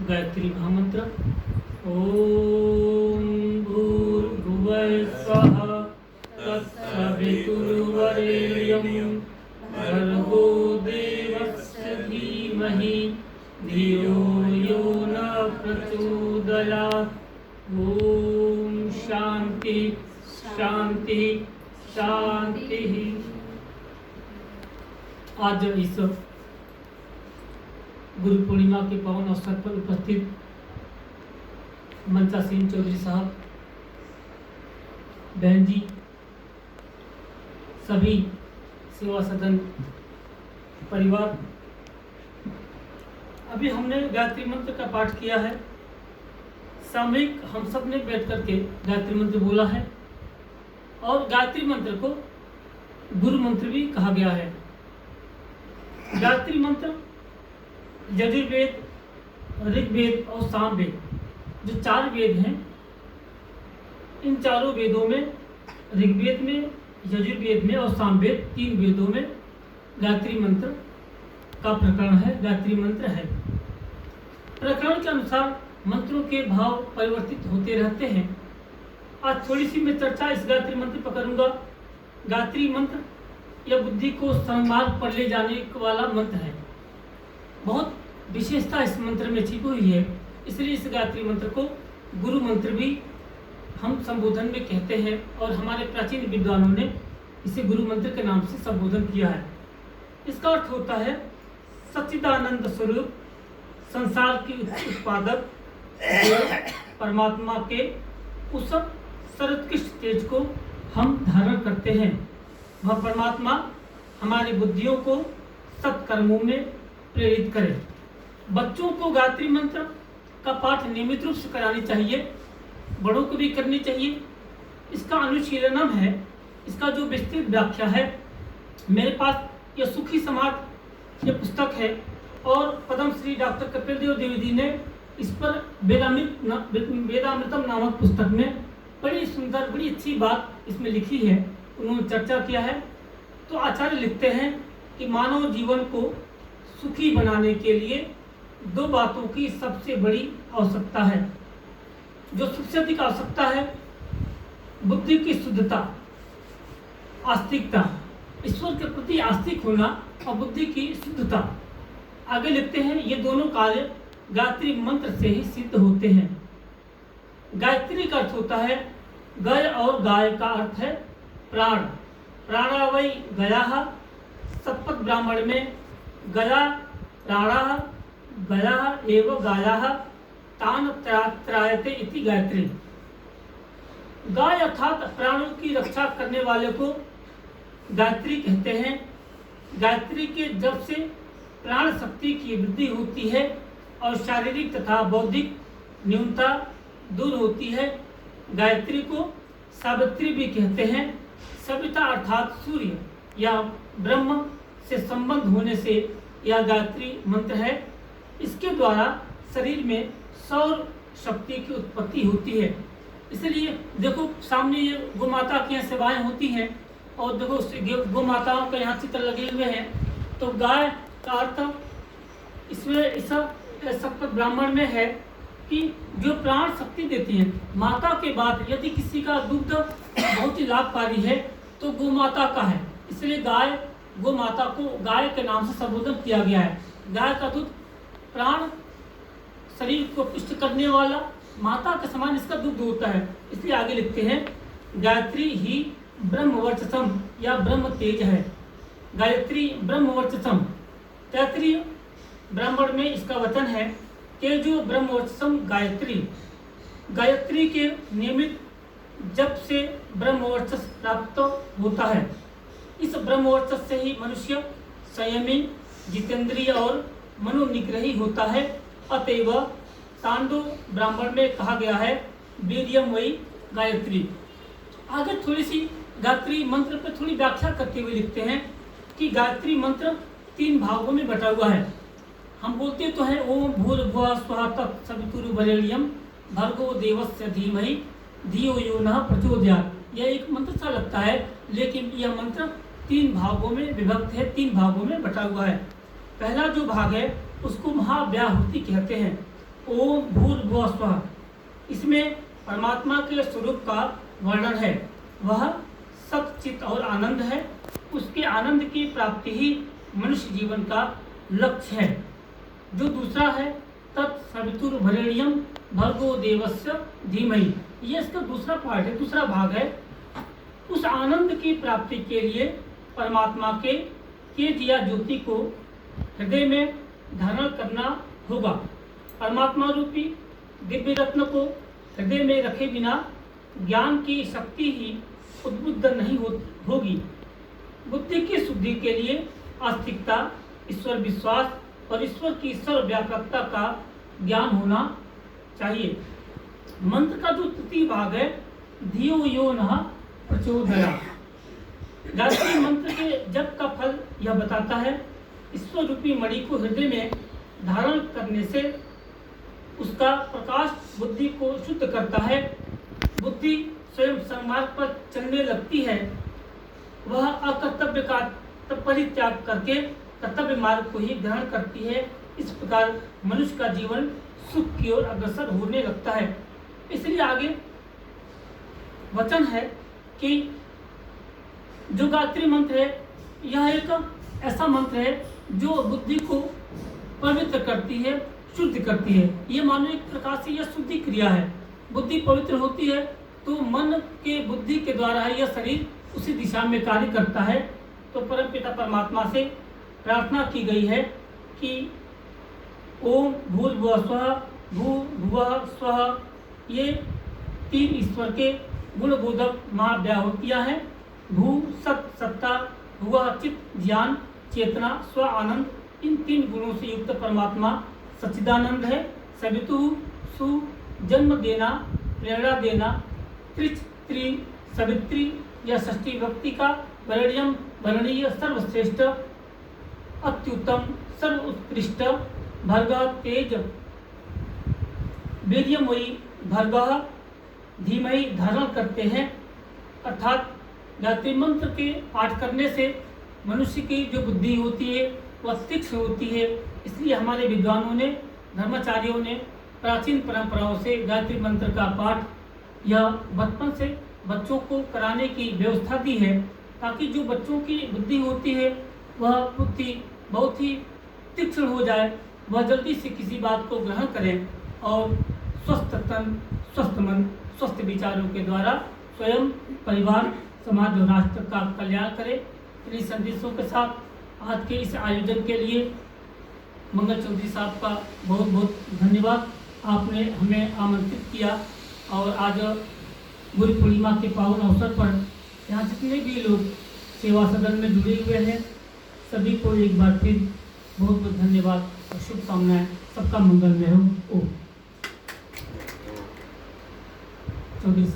गायत्री महामंत्र। ओम भूर्भुवः स्वः तत्सवितुर्वरेण्यं भर्गो देवस्य धीमहि धियो यो न प्रचोदयात्। ओम शांति शांति शांति। आज इस गुरु पूर्णिमा के पावन अवसर पर उपस्थित मनसासीन चौधरी साहब, बहन जी, सभी सेवा सदन परिवार, अभी हमने गायत्री मंत्र का पाठ किया है। सामूहिक हम सब ने बैठ करके गायत्री मंत्र बोला है और गायत्री मंत्र को गुरु मंत्र भी कहा गया है। गायत्री मंत्र यजुर्वेद, ऋग्वेद और सामवेद, जो 4 वेद हैं, इन चारों वेदों में, ऋग्वेद में, यजुर्वेद में और सामवेद, 3 वेदों में गायत्री मंत्र का प्रकरण है, गायत्री मंत्र है। प्रकरण के अनुसार मंत्रों के भाव परिवर्तित होते रहते हैं। आज थोड़ी सी मैं चर्चा इस गायत्री मंत्र पर करूंगा। गायत्री मंत्र यह बुद्धि को सन्मार्ग पर ले जाने वाला मंत्र है। बहुत विशेषता इस मंत्र में छिपी हुई है, इसलिए इस गायत्री मंत्र को गुरु मंत्र भी हम संबोधन में कहते हैं और हमारे प्राचीन विद्वानों ने इसे गुरु मंत्र के नाम से संबोधन किया है। इसका अर्थ होता है सच्चिदानंद स्वरूप, संसार के उत्पादक परमात्मा के उस सर्वोत्कृष्ट तेज को हम धारण करते हैं। वह परमात्मा हमारी बुद्धियों को सत्कर्मों में प्रेरित करे। बच्चों को गायत्री मंत्र का पाठ नियमित रूप से करानी चाहिए, बड़ों को भी करनी चाहिए। इसका अनुशीलनम है, इसका जो विस्तृत व्याख्या है मेरे पास, यह सुखी समाज ये पुस्तक है और पद्म श्री डॉक्टर कपिल देव द्विवेदी ने इस पर वेदामृतम नामक पुस्तक में बड़ी सुंदर, बड़ी अच्छी बात इसमें लिखी है, उन्होंने चर्चा किया है। तो आचार्य लिखते हैं कि मानव जीवन को सुखी बनाने के लिए 2 बातों की सबसे बड़ी आवश्यकता है। जो सबसे अधिक आवश्यकता है, बुद्धि की शुद्धता, आस्तिकता, ईश्वर के प्रति आस्तिक होना और बुद्धि की शुद्धता। आगे लिखते हैं ये दोनों कार्य गायत्री मंत्र से ही सिद्ध होते हैं। गायत्री का अर्थ होता है गय और गाय का अर्थ है प्राण। प्राणावै गयाः, शतपथ ब्राह्मण में गया प्राणाः गयाः एव गायाः तान त्रायते इति गायत्री। गाय अर्थात प्राणों की रक्षा करने वाले को गायत्री कहते हैं। गायत्री के जप से प्राण शक्ति की वृद्धि होती है और शारीरिक तथा बौद्धिक न्यूनता दूर होती है। गायत्री को सावित्री भी कहते हैं। सविता अर्थात सूर्य या ब्रह्म से संबंध होने से यह गायत्री मंत्र है। इसके द्वारा शरीर में सौर शक्ति की उत्पत्ति होती है। इसलिए देखो सामने ये गौ माता की यहाँ सेवाएं होती हैं और देखो गौ माताओं के यहाँ चित्र लगे हुए हैं। तो गाय का अर्थ इसमें इस शतपथ ब्राह्मण में है कि जो प्राण शक्ति देती है। माता के बाद यदि किसी का दुग्ध बहुत ही लाभकारी है तो गौ माता का है, इसलिए गाय, गौ माता को गाय के नाम से संबोधन किया गया है। गाय का दूध प्राण शरीर को पुष्ट करने वाला माता के समान इसका दुग्ध होता है। इसलिए आगे लिखते हैं गायत्री ही ब्रह्मवर्चसम या ब्रह्म तेज है। गायत्री ब्रह्मवर्चसम, तैत्तिरीय ब्राह्मण में इसका वचन है तेजो ब्रह्मवर्चसम गायत्री। गायत्री के नियमित जप से ब्रह्मवर्चस प्राप्त होता है। इस ब्रह्मवर्चस से ही मनुष्य संयमी, जितेंद्रिय और मनोनिग्रही होता है। अतएव तांडव ब्राह्मण में कहा गया है वीर्यम वही गायत्री। आगे थोड़ी सी गायत्री मंत्र पर थोड़ी व्याख्या करते हुए लिखते हैं कि गायत्री मंत्र 3 भागों में बटा हुआ है। हम बोलते तो हैं ओम भूर्भुवः स्वः तत्सवितुर्वरेण्यं भर्गो देवस्य धीमहि धियो यो नः प्रचोदयात्। यह एक मंत्र सा लगता है, लेकिन यह मंत्र 3 भागों में विभक्त है, 3 भागों में बटा हुआ है। पहला जो भाग है उसको महाव्याहुति कहते हैं। ओम भूर्भुवः स्वः। इसमें परमात्मा के स्वरूप का वर्णन है। वह सच्चित और आनंद है। उसके आनंद की प्राप्ति ही मनुष्य जीवन का लक्ष्य है। जो दूसरा है तत्सवितुर्वरेण्यं भर्गो देवस्य धीमहि, ये इसका दूसरा पार्ट है, दूसरा भाग है। उस आनंद की प्राप्ति के लिए परमात्मा के दिया ज्योति को हृदय में धारण करना होगा। परमात्मा रूपी दिव्य रत्न को हृदय में रखे बिना ज्ञान की शक्ति ही उद्बुद्ध नहीं होगी। बुद्धि की शुद्धि के लिए आस्तिकता, ईश्वर विश्वास और ईश्वर की सर्वव्यापकता का ज्ञान होना चाहिए। मंत्र का जो तृतीय भाग है, धियो यो नः प्रचोदयात्। गायत्री मंत्र के जप का फल यह बताता है। ईश्वर रूपी मणि को हृदय में धारण करने से उसका प्रकाश बुद्धि को शुद्ध करता है। बुद्धि स्वयं सन्मार्ग पर चलने लगती है। वह अकर्तव्य का परित्याग करके कर्तव्य मार्ग को ही ग्रहण करती है। इस प्रकार मनुष्य का जीवन सुख की ओर अग्रसर होने लगता है। इसलिए आगे वचन है कि जो गायत्री मंत्र है, यह एक ऐसा मंत्र है जो बुद्धि को पवित्र करती है, शुद्ध करती है। ये मानो एक प्रकार से यह शुद्धि क्रिया है। बुद्धि पवित्र होती है तो मन के बुद्धि के द्वारा यह शरीर उसी दिशा में कार्य करता है। तो परम पिता परमात्मा से प्रार्थना की गई है कि ओम भूर्भुवः स्वः, भूर्भुवः स्वः, ये तीन ईश्वर के गुणबोधक महाव्याहतियाँ हैं। भू सत सत्ता, भुवः चित ज्ञान चेतना, स्व आनंद, इन तीन गुणों से युक्त परमात्मा सच्चिदानंद है। सवितु सु जन्म देना, प्रेरणा देना, त्रिच त्रि सवित्री या षष्ठी विभक्ति का, वरेण्यम वर्णीय सर्वश्रेष्ठ, अत्युत्तम सर्वोत्कृष्ट, भर्गः तेज वीर्यमयी, भर्गः धीमहि धारण करते हैं। अर्थात गायत्री मंत्र के पाठ करने से मनुष्य की जो बुद्धि होती है वह तीक्ष्ण होती है। इसलिए हमारे विद्वानों ने, धर्माचार्यों ने प्राचीन परंपराओं से गायत्री मंत्र का पाठ यह बचपन से बच्चों को कराने की व्यवस्था दी है, ताकि जो बच्चों की बुद्धि होती है वह बुद्धि बहुत ही तीक्ष्ण हो जाए, वह जल्दी से किसी बात को ग्रहण करें और स्वस्थ तन, स्वस्थ मन, स्वस्थ विचारों के द्वारा स्वयं, परिवार, समाज और राष्ट्र का कल्याण करें। इन्हीं संदेशों के साथ आज के इस आयोजन के लिए मंगल चौधरी साहब का बहुत बहुत धन्यवाद। आपने हमें आमंत्रित किया और आज गुरु पूर्णिमा के पावन अवसर पर यहाँ जितने भी लोग सेवा सदन में जुड़े हुए हैं सभी को एक बार फिर बहुत बहुत धन्यवाद और शुभकामनाएं। सबका मंगलमय हो। चौधरी